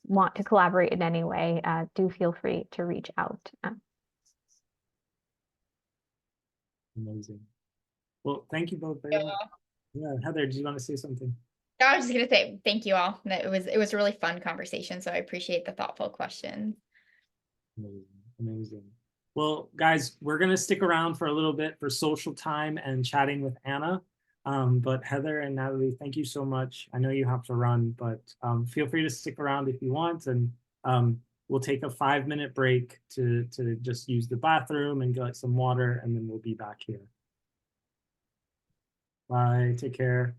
S2: want to collaborate in any way. Do feel free to reach out.
S1: Amazing. Well, thank you both very much. Yeah, Heather, do you want to say something?
S3: I was just gonna say thank you all. It was a really fun conversation, so I appreciate the thoughtful questions.
S1: Amazing. Amazing. Well, guys, we're going to stick around for a little bit for social time and chatting with Anna. But Heather and Natalie, thank you so much. I know you have to run, but feel free to stick around if you want. And we'll take a 5-minute break to just use the bathroom and get some water, and then we'll be back here. Bye. Take care.